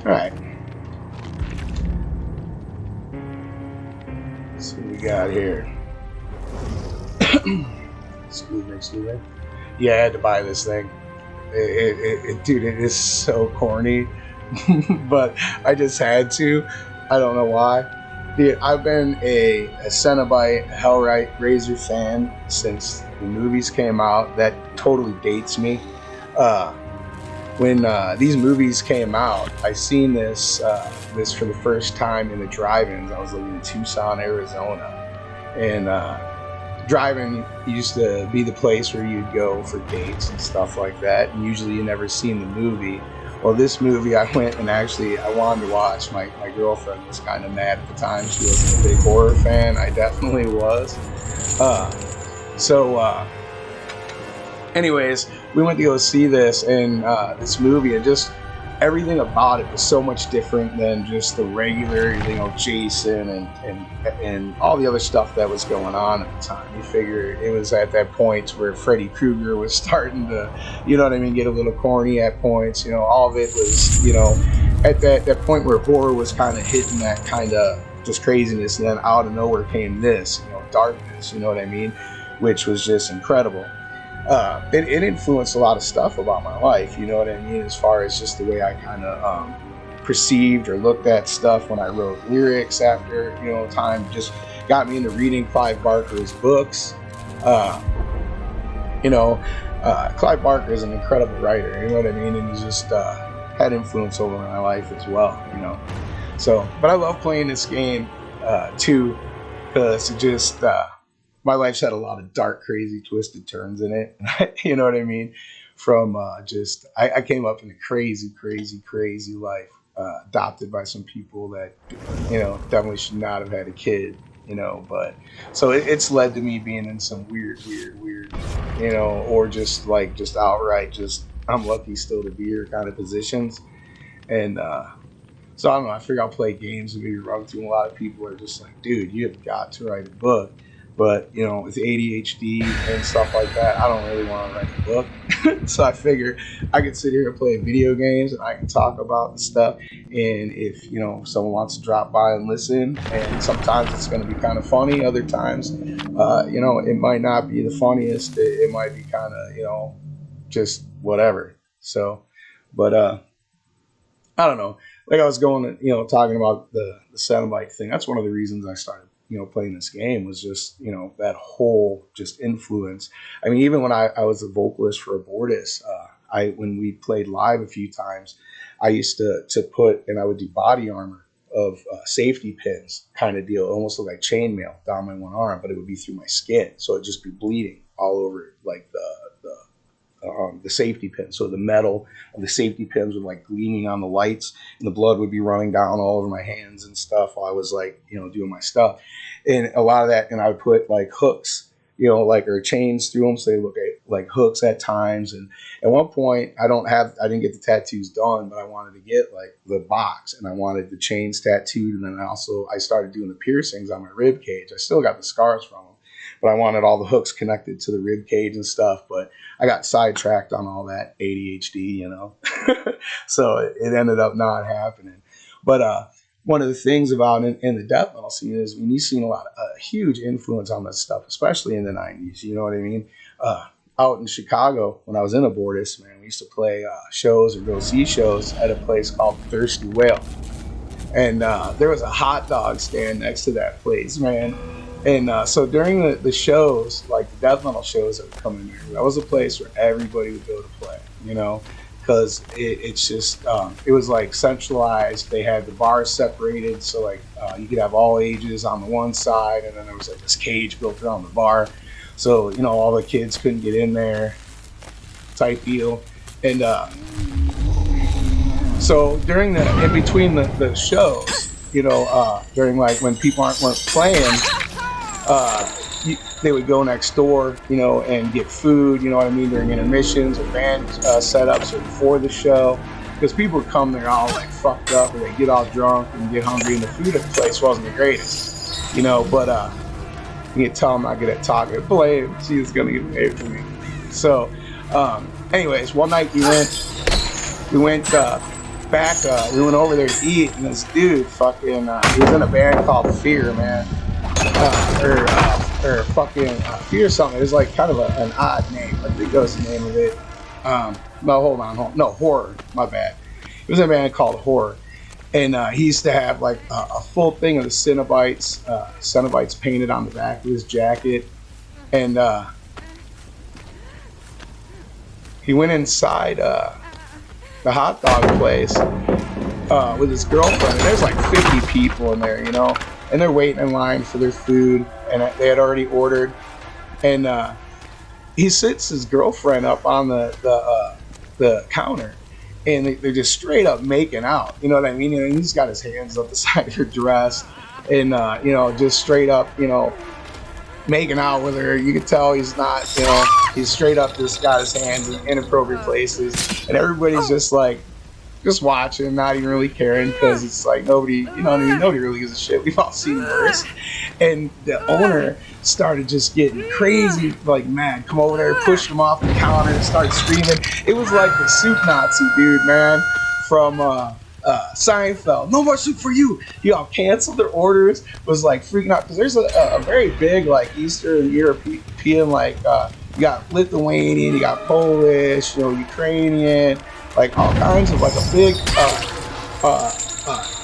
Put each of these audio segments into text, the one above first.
All right. Let's see what we got here. Excuse me. Yeah, I had to buy this thing. Dude, it is so corny, but I just had to. I don't know why. Dude, I've been a Cenobite Hellraiser fan since the movies came out. That totally dates me. Uh, when these movies came out, I seen this for the first time in the drive-ins. I was living in Tucson, Arizona, and drive-in used to be the place where you'd go for dates and stuff like that. And usually, you never seen the movie. Well, this movie, I went and actually I wanted to watch. My girlfriend was kind of mad at the time. She wasn't a big horror fan. I definitely was. Uh, so, anyways, we went to go see this movie, and just everything about it was so much different than just the regular, Jason and all the other stuff that was going on at the time. You figure it was at that point where Freddy Krueger was starting to, get a little corny at points. All of it was, at that point where horror was kind of hitting that kind of just craziness, and then out of nowhere came this, darkness, which was just incredible. It influenced a lot of stuff about my life, as far as just the way I kind of perceived or looked at stuff when I wrote lyrics after, time. Just got me into reading Clive Barker's books. Clive Barker is an incredible writer, and he's just had influence over my life as well, So, but I love playing this game too, because it just... my life's had a lot of dark, crazy, twisted turns in it. From I came up in a crazy, crazy, crazy life, adopted by some people that, definitely should not have had a kid, But so it's led to me being in some weird, or just outright, I'm lucky still to be here kind of positions. And so I don't know. I figure I'll play games and maybe run through. A lot of people are just like, dude, you have got to write a book. But, with ADHD and stuff like that, I don't really want to write a book. So I figure I could sit here and play video games and I can talk about the stuff. And if, someone wants to drop by and listen, and sometimes it's going to be kind of funny. Other times, it might not be the funniest. It might be kind of, just whatever. So, but I don't know. Like I was going, talking about the Cenobite thing. That's one of the reasons I started playing this game, was just, that whole just influence. I mean, even when I was a vocalist for Abortus, when we played live a few times, I used to put, and I would do body armor of safety pins kind of deal, almost look like chainmail down my one arm, but it would be through my skin. So it'd just be bleeding all over, like the safety pins. So the metal of the safety pins would gleaming on the lights, and the blood would be running down all over my hands and stuff while I was doing my stuff. And a lot of that, and I would put hooks, or chains through them, so they look like hooks at times. And at one point, I didn't get the tattoos done, but I wanted to get the box, and I wanted the chains tattooed. And then I started doing the piercings on my rib cage. I still got the scars from them, but I wanted all the hooks connected to the rib cage and stuff. But I got sidetracked on all that ADHD, so it ended up not happening. But one of the things about in the death metal scene is when you've seen a huge influence on this stuff, especially in the 90s, you know what I mean? Out in Chicago, when I was in Abortus, man, we used to play shows or go see shows at a place called Thirsty Whale. And there was a hot dog stand next to that place, man. And so during the shows, the death metal shows that would come in there, that was a place where everybody would go to play, because it's just, it was centralized. They had the bars separated, so you could have all ages on the one side, and then there was this cage built around the bar. So, all the kids couldn't get in there type deal. And so during in between the shows, during when people weren't playing, they would go next door, and get food, during intermissions or band setups or before the show. Because people would come there all fucked up, or they get all drunk and get hungry, and the food at the place wasn't the greatest, but you could tell I'm not good at talking to play, she was going to get paid for me. So, anyways, one night we went back, we went over there to eat, and this dude fucking, he was in a band called Fear, man. Or fucking Fear something. It was like kind of an odd name. I think that was the name of it. No, hold on. No, Horror. My bad. It was a band called Horror. And he used to have like a full thing of the Cenobites painted on the back of his jacket. And he went inside the hot dog place with his girlfriend. And there's like 50 people in there, you know, and they're waiting in line for their food. And they had already ordered. And he sits his girlfriend up on the counter. And they're just straight up making out. You know what I mean? And he's got his hands up the side of her dress. And, you know, just straight up, you know, making out with her. You can tell he's not, you know, he's straight up just got his hands in inappropriate places. And everybody's just like, just watching, not even really caring, because it's like nobody, you know what I mean? Nobody really gives a shit. We've all seen worse. And the owner started just getting crazy, like mad. Come over there, pushed him off the counter, and started screaming. It was like the soup Nazi dude, man, from Seinfeld. No more soup for you. He all canceled their orders. Was like freaking out because there's a very big like Eastern European like you got Lithuanian, you got Polish, you know, Ukrainian. Like all kinds of like a big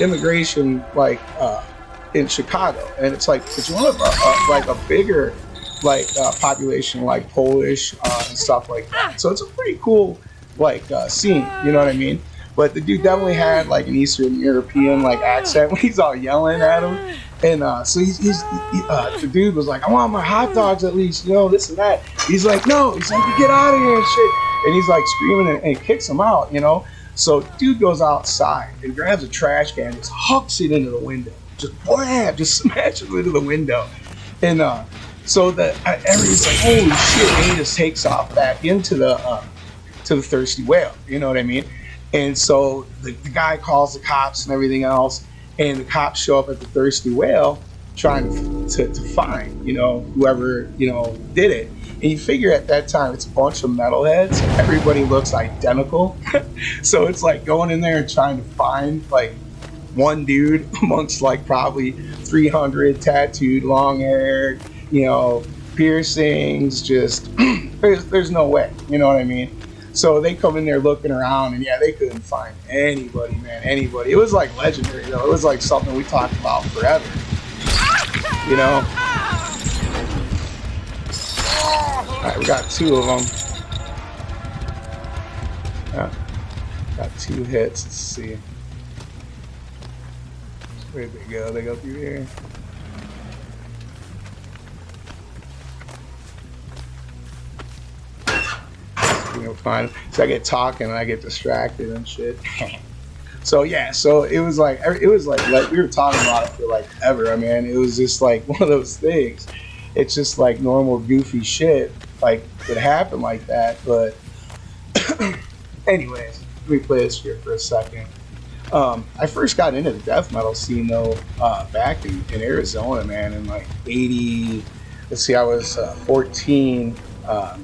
immigration like in Chicago, and it's like it's one of like a bigger like population like Polish and stuff like that. So it's a pretty cool like scene, you know what I mean? But the dude definitely had like an Eastern European like accent when he's all yelling at him, and so the dude was like, I want my hot dogs at least, you know, this and that. He's like, no, he's like, you get out of here and shit. And he's like screaming and kicks him out, you know? So dude goes outside and grabs a trash can and just hucks it into the window. Just wham, just smashes it into the window. And so everybody's like, holy shit, and he just takes off back into the Thirsty Whale, you know what I mean? And so the guy calls the cops and everything else, and the cops show up at the Thirsty Whale trying to find, you know, whoever, you know, did it. And you figure at that time it's a bunch of metalheads. Everybody looks identical. So it's like going in there and trying to find like one dude amongst like probably 300 tattooed, long haired, you know, piercings. Just there's no way. You know what I mean? So they come in there looking around, and yeah, they couldn't find anybody, man, anybody. It was like legendary, though. It was like something we talked about forever. You know? Alright, we got two of them. Got 2 hits. Let's see. Where'd they go? They go through here. Find them. So I get talking and I get distracted and shit. So yeah, so it was like we were talking about it for like ever. I mean, it was just like one of those things. It's just like normal goofy shit like would happen like that. But anyways, let me play this here for a second. I first got into the death metal scene though back in Arizona, man, in like 80. Let's see, I was 14. I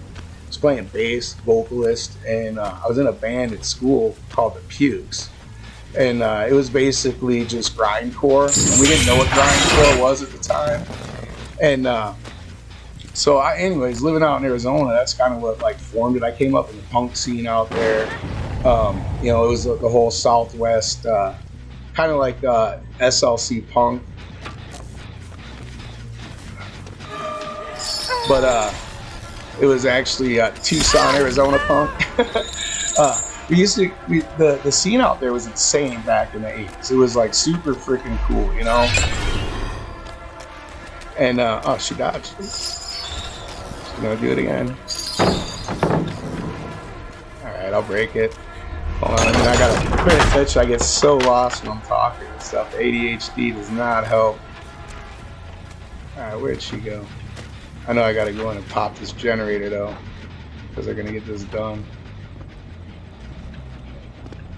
was playing bass, vocalist, and I was in a band at school called the Pukes. And it was basically just grindcore, and we didn't know what grindcore was at the time. And so anyways, living out in Arizona, that's kind of what like formed it. I came up in the punk scene out there. You know, it was the whole Southwest, kind of like SLC punk. But it was actually Tucson, Arizona punk. The scene out there was insane back in the 80s. It was like super freaking cool, you know? And, oh, she dodged. She's gonna do it again. Alright, I'll break it. Hold on, I mean, I gotta pay attention. I get so lost when I'm talking and stuff. ADHD does not help. Alright, where'd she go? I know I gotta go in and pop this generator though, because they're gonna get this done.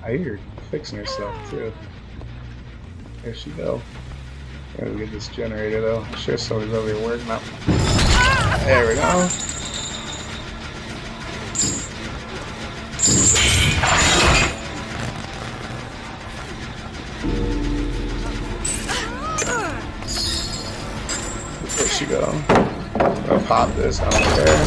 I hear her fixing herself too. There she go. Gotta get this generator though. I'm sure somebody's over here working up. There we go. pop this. I don't care.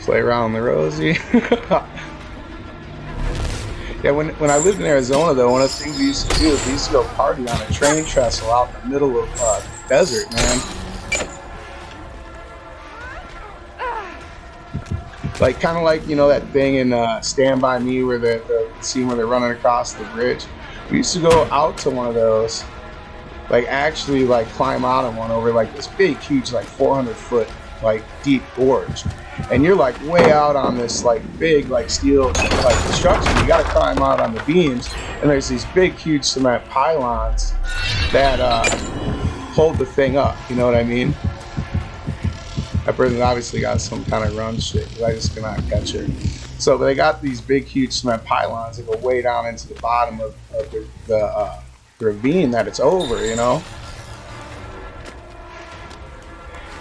Play around the Rosie. Yeah, when I lived in Arizona, though, one of the things we used to do is we used to go party on a train trestle out in the middle of the desert, man. Like, kind of like, you know, that thing in Stand By Me where the scene where they're running across the bridge. We used to go out to one of those, like, actually, like, climb out on one over, like, this big, huge, like, 400-foot, like, deep gorge. And you're like way out on this like big like steel like construction. You got to climb out on the beams, and there's these big huge cement pylons that hold the thing up. You know what I mean? That person obviously got some kind of run shit. I just cannot catch her. So they got these big huge cement pylons that go way down into the bottom of the ravine that it's over. You know.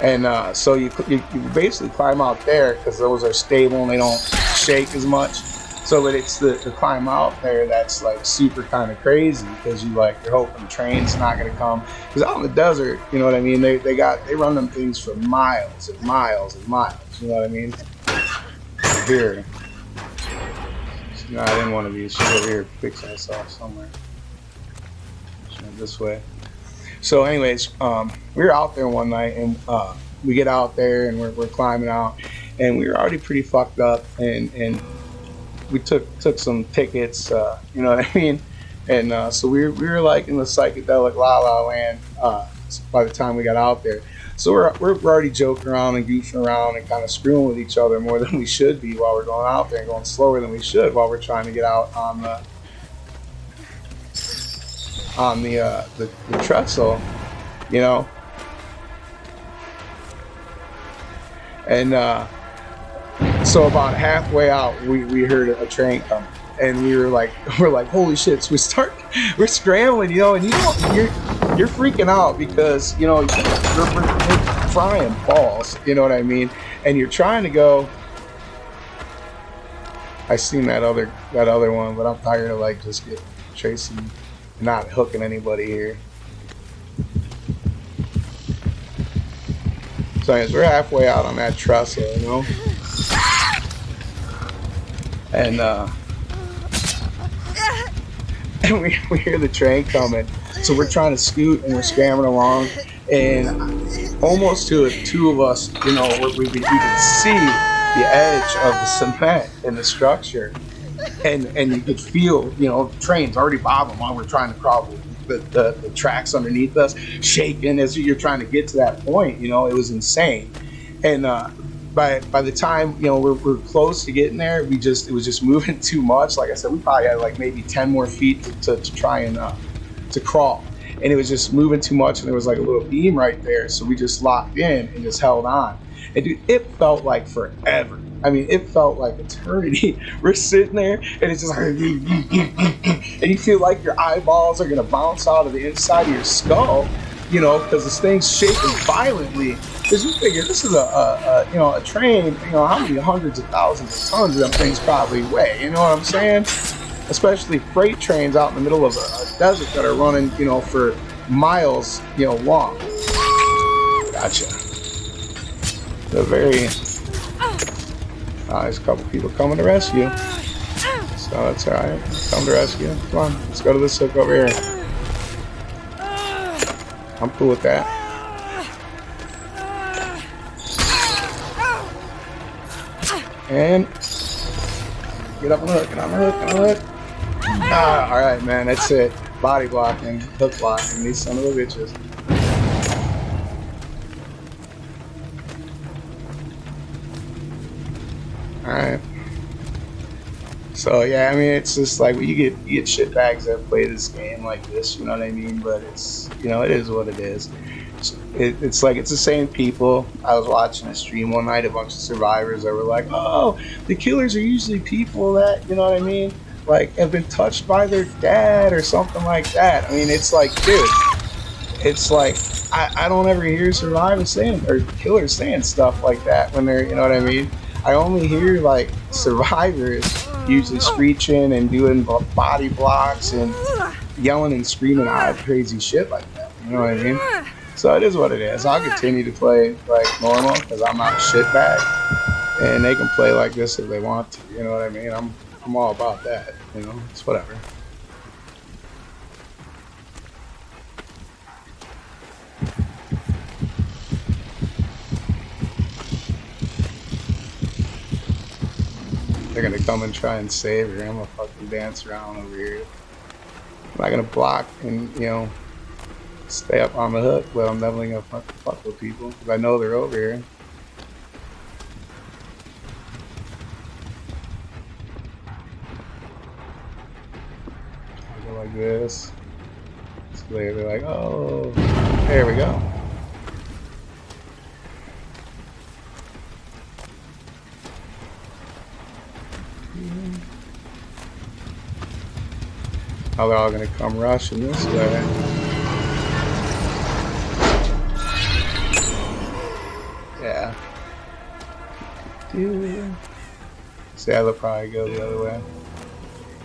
And so you basically climb out there because those are stable and they don't shake as much. So but it's the climb out there that's like super kind of crazy because you're hoping the train's not gonna come. Because out in the desert, you know what I mean? They run them things for miles and miles and miles. You know what I mean? Here, she's not in one of these. She's over here fixing herself somewhere. She's not this way. So anyways, we were out there one night, and we get out there, and we're climbing out, and we were already pretty fucked up, and we took some tickets, you know what I mean? And so we were like in the psychedelic la la land by the time we got out there. So we're already joking around and goofing around and kind of screwing with each other more than we should be while we're going out there, and going slower than we should while we're trying to get out on the trestle, you know. And so about halfway out, we heard a train coming, and we're like, holy shit! So we're scrambling, you know, and you're freaking out because you know you're frying balls, you know what I mean, and you're trying to go. I seen that other one, but I'm tired of like just getting chasing. Not hooking anybody here. So anyways, we're halfway out on that trestle, you know? And and we hear the train coming. So we're trying to scoot and we're scrambling along, and almost to two of us, you know, we can see the edge of the cement in the structure. And you could feel, you know, the train's already bobbing while we're trying to crawl the tracks underneath us, shaking as you're trying to get to that point. You know, it was insane. And by the time, you know, we're close to getting there, it was just moving too much. Like I said, we probably had like maybe 10 more feet to try and to crawl, and it was just moving too much. And there was like a little beam right there, so we just locked in and just held on. And dude, it felt like forever. I mean, it felt like eternity. We're sitting there, and it's just like, and you feel like your eyeballs are gonna bounce out of the inside of your skull, you know, because this thing's shaking violently. Because you figure this is a train, you know, how many hundreds of thousands of tons of them things probably weigh, you know what I'm saying? Especially freight trains out in the middle of a desert that are running, you know, for miles, you know, long. Gotcha. The very... there's a couple people coming to rescue. So that's alright. Come to rescue. Come on, let's go to this hook over here. I'm cool with that. And get up on the hook, get on the hook, get on the hook. Alright, man, that's it. Body blocking, hook blocking, these son of a bitches. Alright. So yeah, I mean, it's just like you get shit bags that play this game like this, you know what I mean? But it's, you know, it is what it is. It's like it's the same people. I was watching a stream one night, a bunch of survivors that were like, oh, the killers are usually people that, you know what I mean, like have been touched by their dad or something like that. I mean, it's like, dude, it's like I don't ever hear survivors saying or killers saying stuff like that when they're, you know what I mean. I only hear like survivors usually screeching and doing body blocks and yelling and screaming out crazy shit like that. You know what I mean? So it is what it is. I'll continue to play like normal because I'm not a shitbag, and they can play like this if they want to. You know what I mean? I'm all about that. You know, it's whatever. They're gonna come and try and save her. I'm gonna fucking dance around over here. I'm not gonna block and stay up on the hook, but I'm definitely gonna fuck with people because I know they're over here. I go like this. So they're like, oh, there we go. Now they're all gonna come rushing this way. Yeah. See, they'll probably go the other way.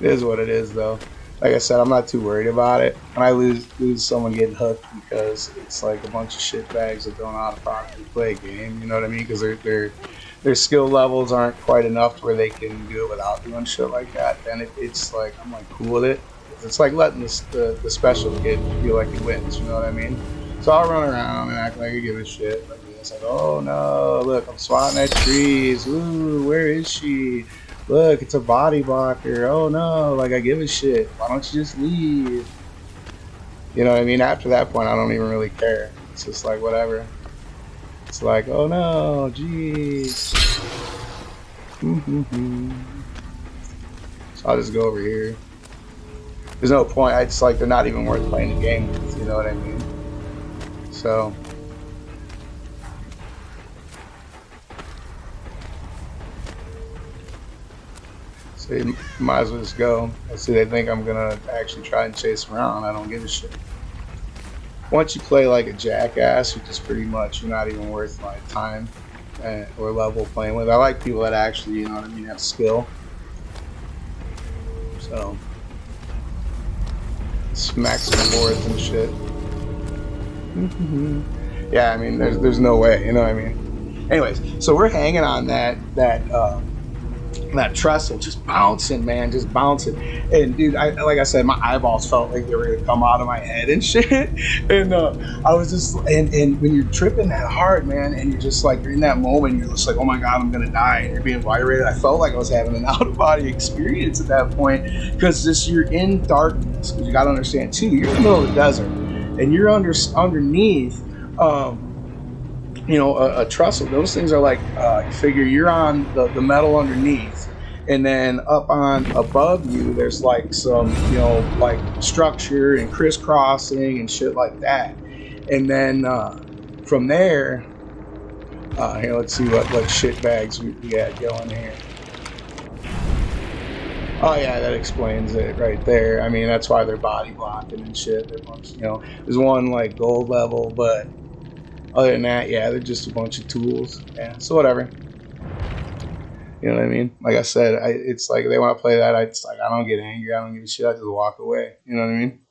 It is what it is, though. Like I said, I'm not too worried about it. When I lose someone getting hooked because it's like a bunch of shitbags that don't know how to properly play a game. You know what I mean? Because their skill levels aren't quite enough to where they can do it without doing shit like that. Then it's like I'm like cool with it. It's like letting the special kid feel like he wins. You know what I mean? So I'll run around and act like I give a shit. Like this. Like, oh no, look, I'm swatting at trees. Ooh, where is she? Look, it's a body blocker. Oh no, like I give a shit. Why don't you just leave? You know what I mean? After that point, I don't even really care. It's just like whatever. It's like, oh no, jeez. So I'll just go over here. There's no point. I just like they're not even worth playing the game with. You know what I mean? So. So you might as well just go. I see they think I'm gonna actually try and chase them around. I don't give a shit. Once you play like a jackass, you're just pretty much you're not even worth my time or level playing with. I like people that actually, you know what I mean, have skill. So smack some boards and shit. Yeah, I mean, there's no way, you know what I mean. Anyways, so we're hanging on that trestle, just bouncing, man, just bouncing. And dude, like I said, my eyeballs felt like they were gonna come out of my head and shit. And I was just, and when you're tripping that hard, man, and you're just like, you're in that moment, you're just like, oh my god, I'm gonna die, and you're being vibrated. I felt like I was having an out of body experience at that point, because just you're in darkness. Because you gotta understand too, you're in the middle of the desert, and you're underneath. You know, a trestle. Those things are like, you figure you're on the metal underneath, and then up on above you, there's like some, you know, like structure and crisscrossing and shit like that. And then from there, here, let's see what shit bags we got going here. Oh yeah, that explains it right there. I mean, that's why they're body blocking and shit. You know, there's one like gold level, but other than that, yeah, they're just a bunch of tools. Yeah, so whatever. You know what I mean? Like I said, it's like they want to play that. It's like I don't get angry. I don't give a shit. I just walk away. You know what I mean?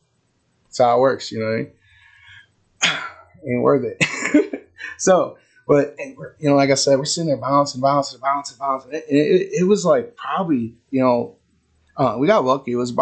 That's how it works. You know what I mean? Ain't worth it. So, but you know, like I said, we're sitting there bouncing. It was like probably, you know, we got lucky. It was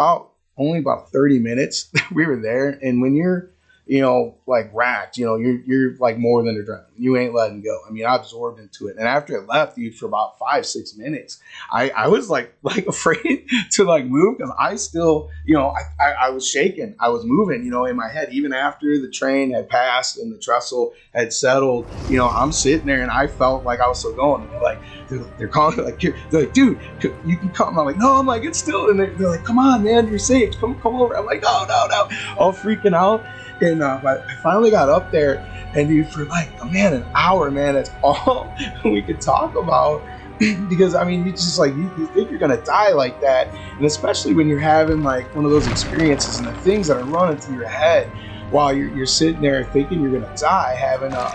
only about 30 minutes we were there, and when you're, you know, like racked, you know, you're like more than adrenaline. You ain't letting go. I mean, I absorbed into it. And after it left, dude, for about 5-6 minutes, I was like afraid to like move because I still, you know, I was shaking. I was moving, you know, in my head, even after the train had passed and the trestle had settled, you know, I'm sitting there and I felt like I was still going. Like, they're calling me, like, they're like, dude, you can come. I'm like, no, I'm like, it's still, and they're like, come on, man, you're safe. Come over. I'm like, no, all freaking out. And but I finally got up there, and dude, for like an hour, man, that's all we could talk about. Because I mean, you just like you think you're gonna die like that, and especially when you're having like one of those experiences and the things that are running through your head, while you're sitting there thinking you're gonna die, having a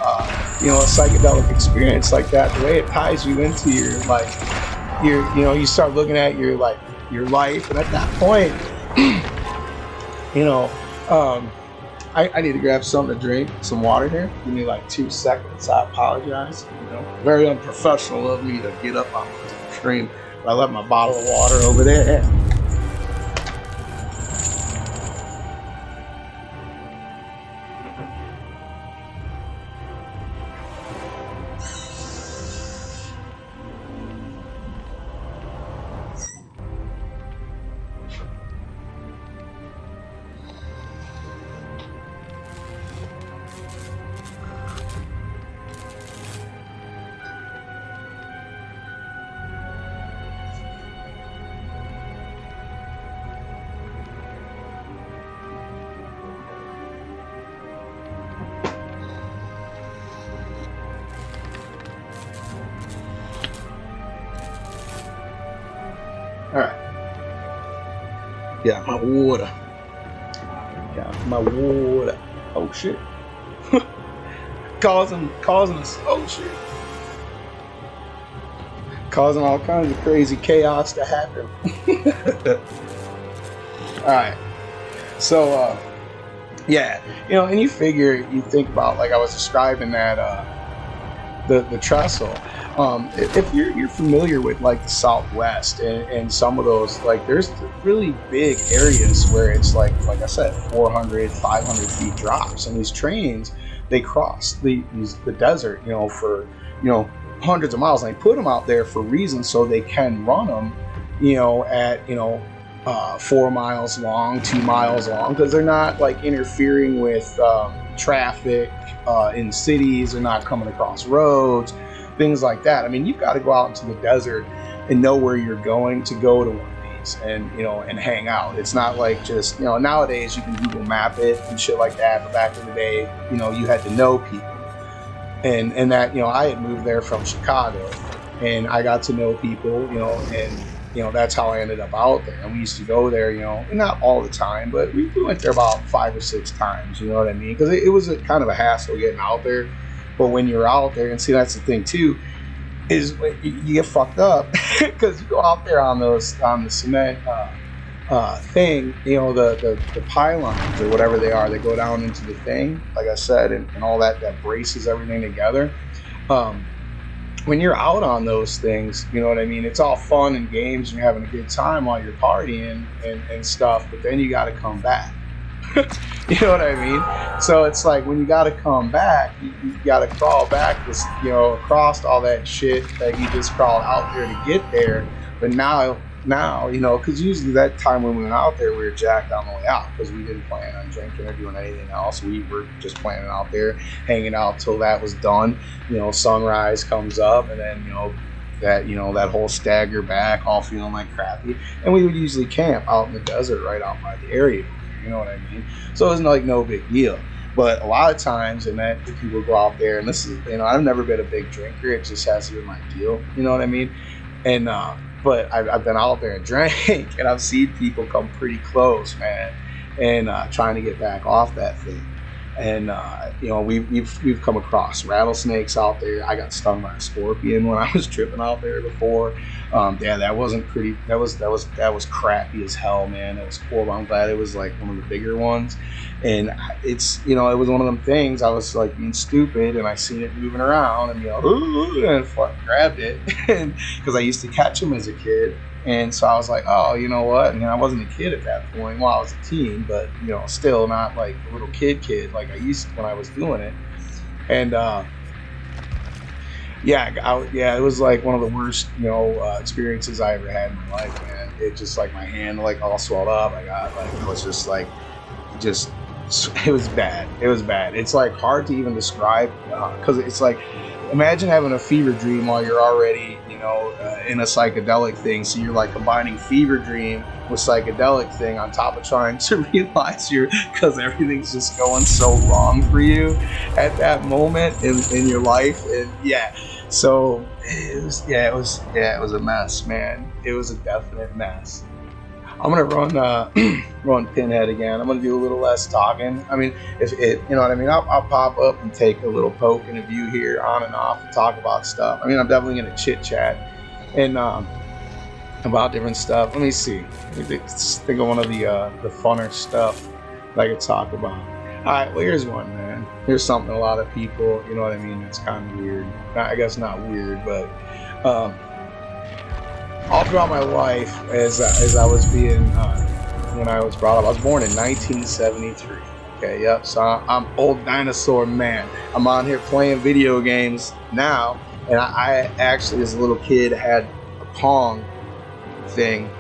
psychedelic experience like that. The way it ties you into your like you start looking at your life, and at that point, you know, I need to grab something to drink, some water here. Give me like 2 seconds. I apologize. Very unprofessional of me to get up on the stream, but I left my bottle of water over there. All right. Yeah, my water. Yeah, my water. Oh shit. causing us. Oh shit. Causing all kinds of crazy chaos to happen. All right. So, yeah, and you think about, like I was describing that, the trestle. If you're familiar with like the Southwest and some of those, like there's really big areas where it's like I said, 400, 500 feet drops, and these trains, they cross the desert, for hundreds of miles, and they put them out there for reasons so they can run them, at 4 miles long, 2 miles long, because they're not like interfering with traffic in cities. They're not coming across roads, things like that. I mean, you've got to go out into the desert and know where you're going to go to one of these and hang out. It's not like just, nowadays you can Google map it and shit like that, but back in the day, you had to know people. And that, I had moved there from Chicago, and I got to know people, and that's how I ended up out there. And we used to go there, not all the time, but we went there about 5 or 6 times, you know what I mean? Because it was a kind of a hassle getting out there. But when you're out there, and see, that's the thing too, is you get fucked up because you go out there on the cement thing, the pylons or whatever they are, they go down into the thing, like I said, and all that braces everything together. When you're out on those things, you know what I mean? It's all fun and games, and you're having a good time while you're partying and stuff, but then you got to come back. You know what I mean? So it's like when you got to come back, you got to crawl back this, across all that shit that you just crawled out there to get there. But now, because usually that time when we went out there, we were jacked on the way out because we didn't plan on drinking or doing anything else. We were just planning out there, hanging out till that was done. Sunrise comes up, and then, that whole stagger back, all feeling like crappy. And we would usually camp out in the desert right out by the area. You know what I mean? So it's like no big deal. But a lot of times, and that people go out there, and this is, I've never been a big drinker. It just hasn't been my deal. You know what I mean? And but I've been out there and drank, and I've seen people come pretty close, man, and trying to get back off that thing. And we've come across rattlesnakes out there. I got stung by a scorpion when I was tripping out there before. That wasn't pretty. That was crappy as hell, man. That was horrible. I'm glad it was like one of the bigger ones. And it's it was one of them things. I was like being stupid, and I seen it moving around, and and fucking grabbed it, because I used to catch them as a kid. And so I was like, oh, you know what? And I wasn't a kid at that point. Well, I was a teen, but, still not like a little kid like I used to when I was doing it. And, it was like one of the worst, experiences I ever had in my life, man. It just like my hand like all swelled up. I got like, it was just like, it was bad. It was bad. It's like hard to even describe, because it's like, imagine having a fever dream while you're already, in a psychedelic thing. So you're like combining fever dream with psychedelic thing on top of trying to realize because everything's just going so wrong for you at that moment in your life. And so it was a mess, man. It was a definite mess. I'm gonna run run Pinhead again. I'm gonna do a little less talking. I mean, if it, you know what I mean, I'll pop up and take a little poke and a view here on and off and talk about stuff. I mean, I'm definitely gonna chit chat and about different stuff. Let me see. Let me think of one of the funner stuff that I could talk about. All right, well, here's one, man. Here's something a lot of people, you know what I mean, it's kind of weird. I guess not weird, but all throughout my life, as I was being, when I was brought up, I was born in 1973. Okay, yep. So I'm old dinosaur man. I'm on here playing video games now, and I actually, as a little kid, had a Pong thing.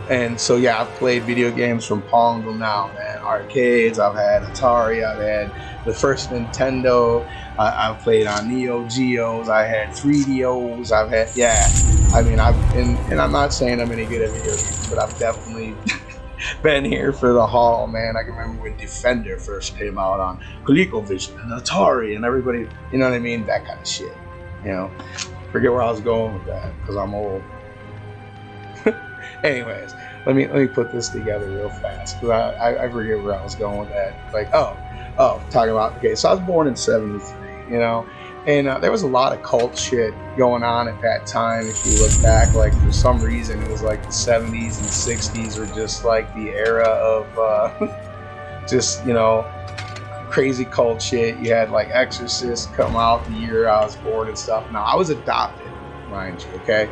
And so yeah, I've played video games from Pong till now, man. Arcades, I've had Atari, I've had the first Nintendo, I've played on Neo Geos, I had 3DOs, I've had, yeah. I mean, and I'm not saying I'm any good at video games, but I've definitely been here for the haul, man. I can remember when Defender first came out on ColecoVision and Atari and everybody, you know what I mean? That kind of shit, you know. Forget where I was going with that, because I'm old. Anyways, let me put this together real fast, because I forget where I was going with that. Like, talking about, okay, so I was born in 73, you know, and there was a lot of cult shit going on at that time. If you look back, like, for some reason, it was like the 70s and 60s were just like the era of just, you know, crazy cult shit. You had like Exorcist come out the year I was born and stuff. Now, I was adopted, mind you, okay?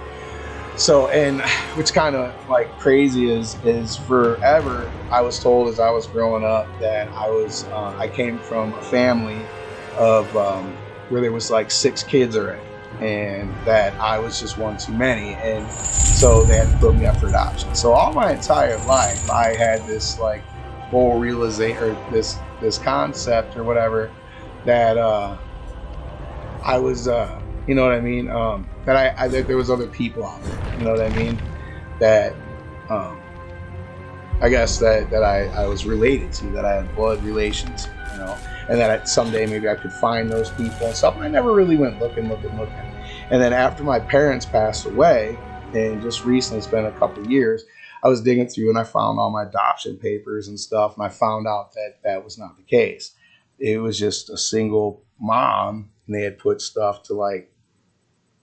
So, and which kind of like crazy is forever I was told as I was growing up that I came from a family of where there was like 6 kids already, and that I was just one too many, and so they had to put me up for adoption. So all my entire life I had this like full realization, or this concept or whatever, that I was you know what I mean, that there was other people out there, you know what I mean, that I guess that I was related to, that I had blood relations, you know, and that someday maybe I could find those people and stuff. And I never really went looking. And then after my parents passed away, and just recently, it's been a couple of years, I was digging through and I found all my adoption papers and stuff, and I found out that that was not the case. It was just a single mom, and they had put stuff to like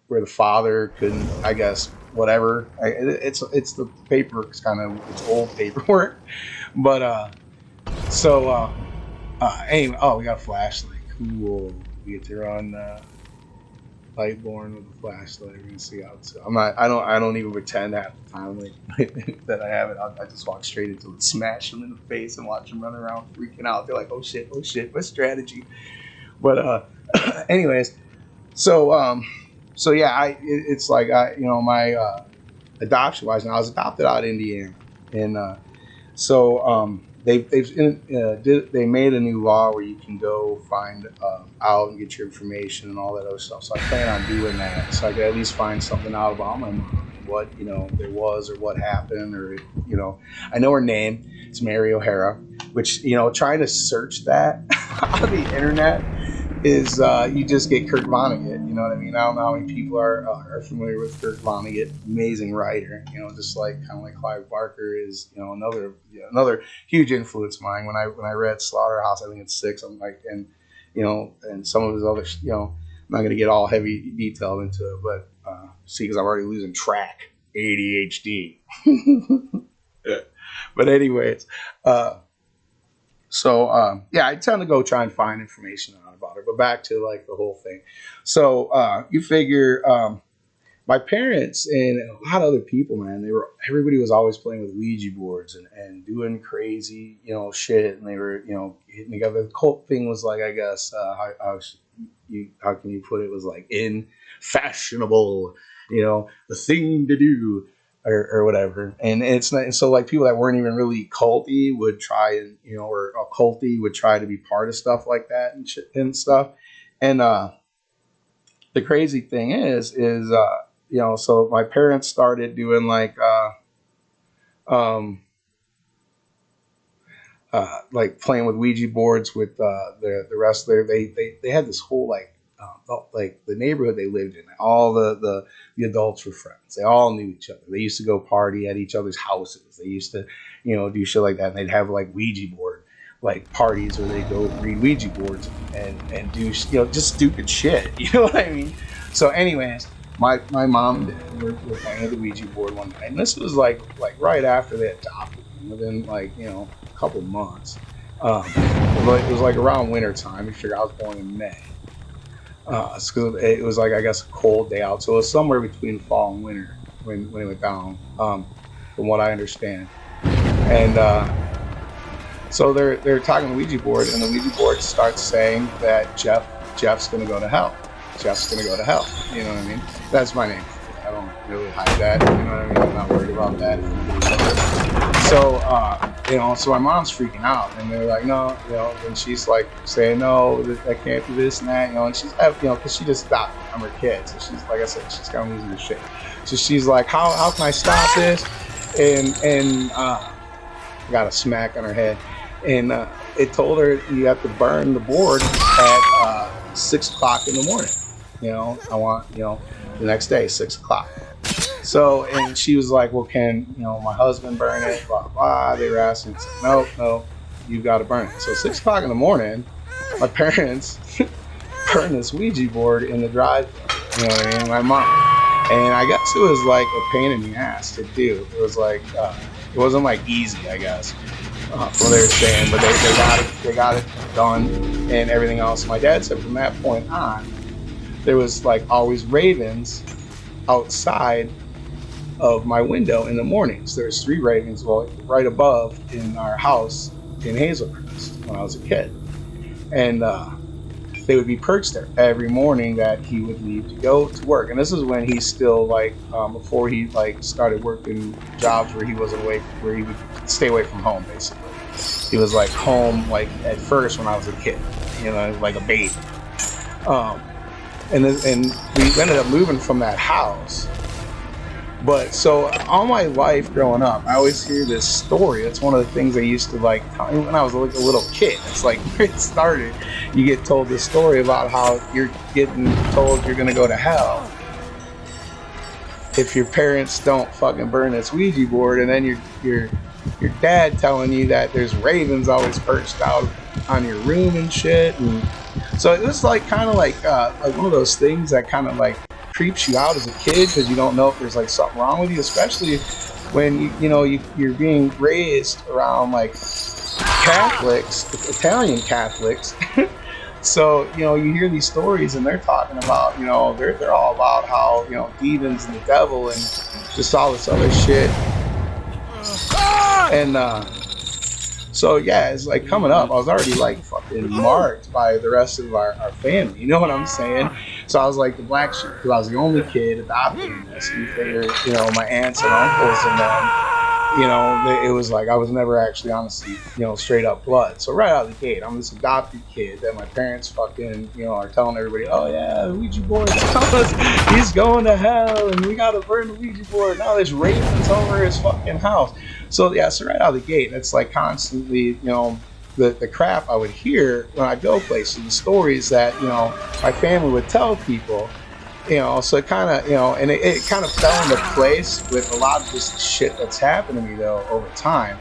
where the father couldn't, I guess, whatever. It's the paper. It's old paperwork, but anyway. Oh, we got a flashlight. Cool. We get to run Lightborn with a flashlight. We're gonna see how it's. I'm not. I don't even pretend half the time like that I have it. I just walk straight into it, smash them in the face, and watch them run around freaking out. They're like, oh shit, what strategy? But anyways, so so yeah, it's like my adoption wise. Now I was adopted out of Indiana, and they made a new law where you can go find out and get your information and all that other stuff. So I plan on doing that, so I could at least find something out about my mom, what there was or what happened, or I know her name. It's Mary O'Hara, which trying to search that on the internet is you just get Kurt Vonnegut. You know what I mean? I don't know how many people are familiar with Kurt Vonnegut, amazing writer. Just like kind of like Clive Barker is another huge influence of mine. When I read Slaughterhouse, I think it's 6. I'm like, and some of his other, I'm not gonna get all heavy detailed into it, but see, because I'm already losing track, ADHD. But anyways, yeah, I tend to go try and find information out about her. But back to like the whole thing. So you figure my parents and a lot of other people, man, everybody was always playing with Ouija boards and doing crazy, shit, and they were, hitting together. The cult thing was like, I guess, how can you put it, was like in fashionable, the thing to do. Or whatever, and it's not. And so like people that weren't even really culty would try and or occulty would try to be part of stuff like that and shit and stuff. And the crazy thing is so my parents started doing like playing with Ouija boards with the rest of they had this whole like like the neighborhood they lived in, all the adults were friends. They all knew each other. They used to go party at each other's houses. They used to, do shit like that. And they'd have like Ouija board like parties where they go read Ouija boards and do just stupid shit. You know what I mean? So, anyways, my mom and dad were playing at the Ouija board one night, and this was like right after they adopted me, within a couple months. It was like around winter time. You figure I was born in May. So it was like, I guess, a cold day out. So it was somewhere between fall and winter when it went down, from what I understand. And so they're talking the Ouija board, and the Ouija board starts saying that Jeff's gonna go to hell. Jeff's gonna go to hell. You know what I mean? That's my name. I don't really hide that. You know what I mean? I'm not worried about that. So so my mom's freaking out, and they're like, no, and she's like saying, no, that can't be this and that, and she's, because she just stopped. I'm her kid, so she's, like I said, she's kind of losing her shit. So she's like, how can I stop this? And got a smack on her head, and it told her you have to burn the board at 6 o'clock in the morning. I want, the next day, 6 o'clock. So, and she was like, well, can, my husband burn it, blah, blah. They were asking, no, you got to burn it. So 6 o'clock in the morning, my parents burned this Ouija board in the driveway, my mom. And I guess it was like a pain in the ass to do. It was like, it wasn't like easy, I guess, what they were saying, but they got it done and everything else. My dad said from that point on, there was like always ravens outside of my window in the mornings. There's 3 ravens, right above in our house in Hazelhurst when I was a kid, and they would be perched there every morning that he would leave to go to work. And this is when he's still before he started working jobs where he wasn't away, where he would stay away from home. Basically, he was home at first when I was a kid, like a baby. And we ended up moving from that house. But so all my life growing up, I always hear this story. It's one of the things I used to tell me when I was a little kid. It's like where it started. You get told this story about how you're getting told you're gonna go to hell if your parents don't fucking burn this Ouija board, and then your dad telling you that there's ravens always perched out on your room and shit. And so it was kind of like one of those things that kind of creeps you out as a kid, because you don't know if there's something wrong with you, especially when you're being raised around Catholics, Italian Catholics. So you hear these stories, and they're talking about they're all about how demons and the devil and just all this other shit. And so yeah, it's coming up. I was already fucking marked by the rest of our family. You know what I'm saying? So I was the black sheep, because I was the only kid adopted in this. And they were, my aunts and uncles and them, it was I was never actually honestly, straight up blood. So right out of the gate, I'm this adopted kid that my parents fucking, are telling everybody, oh yeah, the Ouija board, he's going to hell, and we gotta burn the Ouija board. Now there's ravens over his fucking house. So yeah, so right out of the gate, it's constantly, the crap I would hear when I go places, the stories that, my family would tell people, so it kind of, and it kind of fell into place with a lot of this shit that's happened to me though over time.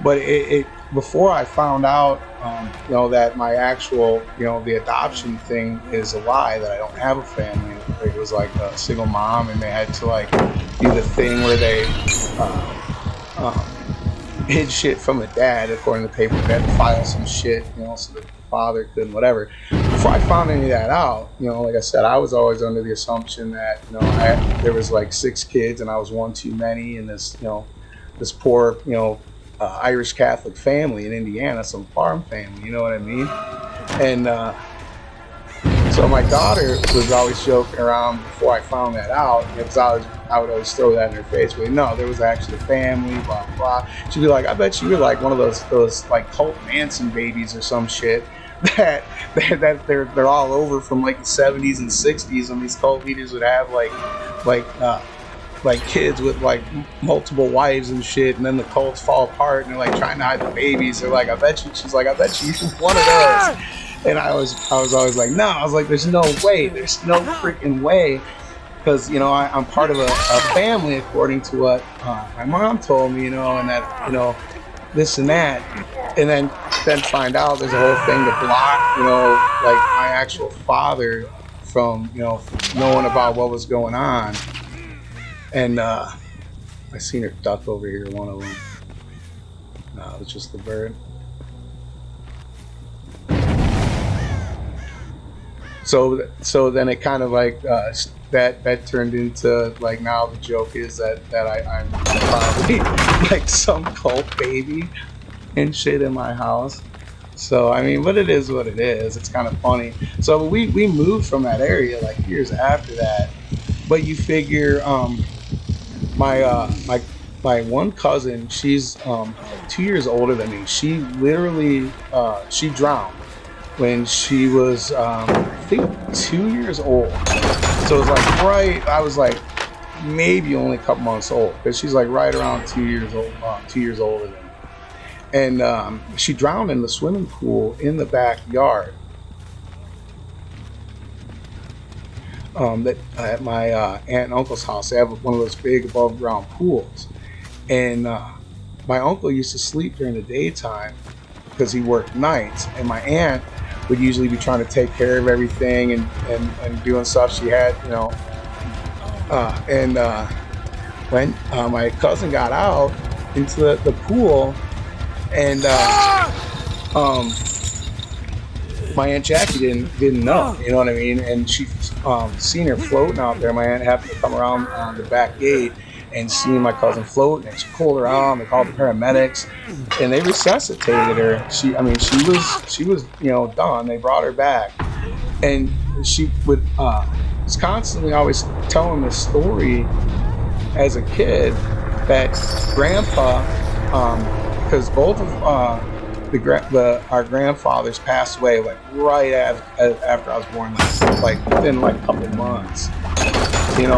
But it before I found out, that my actual, the adoption thing is a lie, that I don't have a family. It was a single mom, and they had to do the thing where they, hid shit from the dad, according to the paper. They had to file some shit, so that the father couldn't, whatever. Before I found any of that out, like I said, I was always under the assumption that, there was 6 kids, and I was one too many, and this, this poor, Irish Catholic family in Indiana, some farm family, you know what I mean? And so my daughter was always joking around before I found that out, because I would always throw that in her face. But no, there was actually a family, blah, blah. She'd be like, I bet you were one of those cult Manson babies or some shit that they're all over from the 70s and 60s, and these cult leaders would have kids with multiple wives and shit, and then the cults fall apart, and they're trying to hide the babies. They're I bet you, she's I bet you you're one of those. And I was always like, no, I was like, there's no freaking way, because I'm part of a family according to what my mom told me, and that this and that, and then find out there's a whole thing to block, like my actual father from knowing about what was going on. And I seen her duck over here, one of them. No, it was just the bird. So then it kind of like that turned into like, now the joke is that I'm probably like some cult baby and shit in my house. So I mean, but it is what it is. It's kind of funny. So we moved from that area like years after that. But you figure my one cousin, she's 2 years older than me. She literally she drowned when she was I think 2 years old. So it was like I was like maybe only a couple months old, because she's like right around 2 years old, 2 years older than me. And she drowned in the swimming pool in the backyard. That at my aunt and uncle's house, they have one of those big above ground pools. And my uncle used to sleep during the daytime because he worked nights, and my aunt would usually be trying to take care of everything and doing stuff she had, when my cousin got out into the pool, and my Aunt Jackie didn't know, you know what I mean? And she seen her floating out there. My aunt happened to come around the back gate and seen my cousin floating, and she pulled her out. They called the paramedics, and they resuscitated her. She was done. They brought her back, and she was constantly always telling this story as a kid that Grandpa, because both of our grandfathers passed away like right after I was born, like within like a couple months, within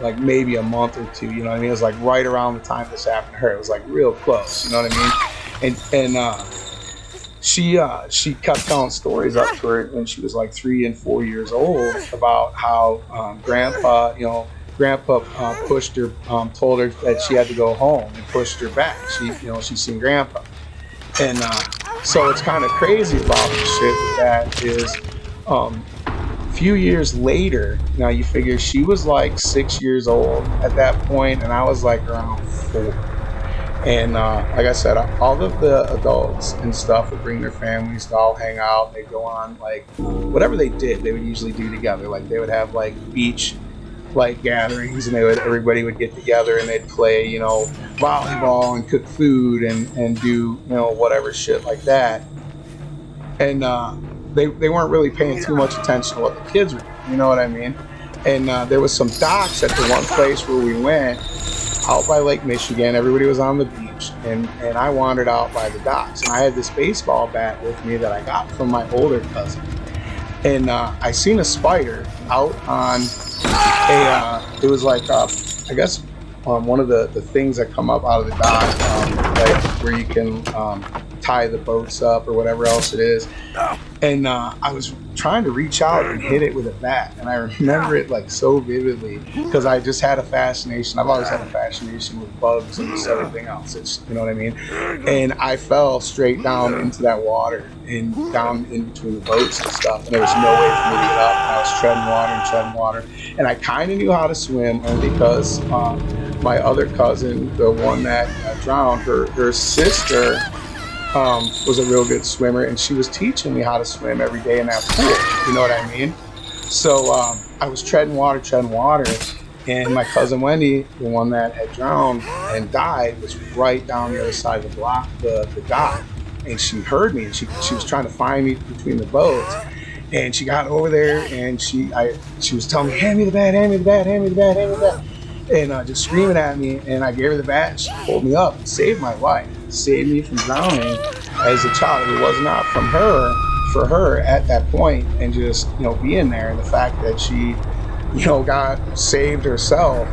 like maybe a month or two, you know what I mean? It was like right around the time this happened to her. It was like real close, you know what I mean? And she kept telling stories up to her when she was like 3 and 4 years old about how Grandpa pushed her, told her that she had to go home, and pushed her back. She's seen Grandpa. And so it's kind of crazy about the shit with that is a few years later, now you figure she was like 6 years old at that point, and I was like around 4. And like I said, all of the adults and stuff would bring their families to all hang out. They'd go on like whatever they did, they would usually do together. Like they would have like beach like gatherings, and everybody would get together and they'd play, volleyball and cook food and do, whatever shit like that. And they weren't really paying too much attention to what the kids were doing, you know what I mean? And there was some docks at the one place where we went out by Lake Michigan. Everybody was on the beach, and I wandered out by the docks, and I had this baseball bat with me that I got from my older cousin. And I seen a spider out on it was like I guess one of the things that come up out of the dock, like where you can tie the boats up or whatever else it is. And I was trying to reach out and hit it with a bat, and I remember it like so vividly because I just had a fascination. I've always had a fascination with bugs and just everything else. It's, you know what I mean? And I fell straight down into that water and down in between the boats and stuff, and there was no way for me to get up. And I was treading water, and I kind of knew how to swim, only because my other cousin, the one that drowned, her sister was a real good swimmer, and she was teaching me how to swim every day in that pool, you know what I mean? So I was treading water, and my cousin Wendy, the one that had drowned and died, was right down the other side of the dock, and she heard me, and she was trying to find me between the boats, and she got over there, and she was telling me, hand me the bat, and just screaming at me, and I gave her the bat, and she pulled me up and saved my life. Saved me from drowning as a child. If it was not for her at that point, and just being there, and the fact that she got saved herself,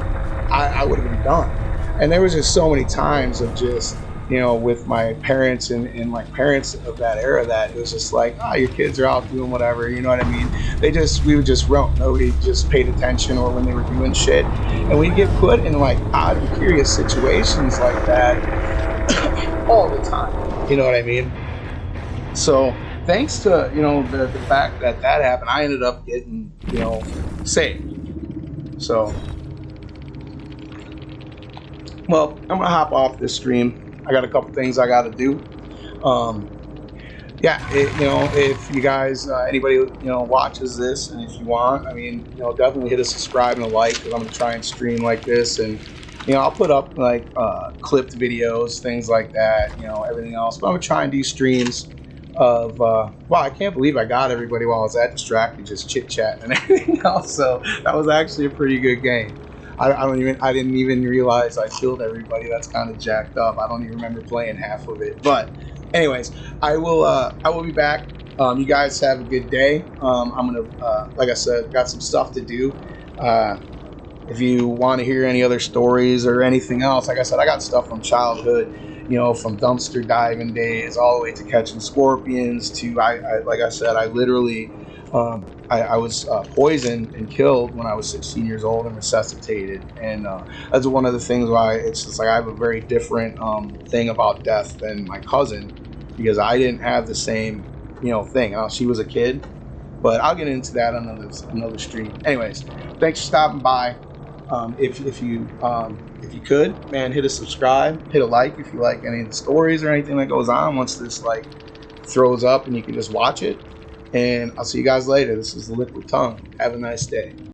I would have been done. And there was just so many times of just with my parents and like parents of that era, that it was just like, your kids are out doing whatever, you know what I mean? We would just roam. Nobody just paid attention, or when they were doing shit. And we'd get put in like odd and curious situations like that all the time. You know what I mean? So thanks to, the fact that happened, I ended up getting, saved. So, well, I'm gonna hop off this stream. I got a couple things I got to do. If you guys, anybody, watches this, and if you want, I mean, definitely hit a subscribe and a like, because I'm gonna try and stream like this, and I'll put up like clipped videos, things like that, everything else. But I'm gonna try and do streams of wow, I can't believe I got everybody while I was that distracted, just chit chatting and everything else. So that was actually a pretty good game. I didn't even realize I killed everybody. That's kind of jacked up. I don't even remember playing half of it. But anyways, I will be back. You guys have a good day. I'm gonna like I said, got some stuff to do. If you want to hear any other stories or anything else, like I said, I got stuff from childhood, from dumpster diving days all the way to catching scorpions to, like I said, I literally, I was poisoned and killed when I was 16 years old and resuscitated. And that's one of the things why it's just like I have a very different thing about death than my cousin, because I didn't have the same, thing. She was a kid, but I'll get into that on another stream. Anyways, thanks for stopping by. If you could, man, hit a subscribe, hit a like if you like any of the stories or anything that goes on once this like throws up and you can just watch it. And I'll see you guys later. This is The Liquid Tongue. Have a nice day.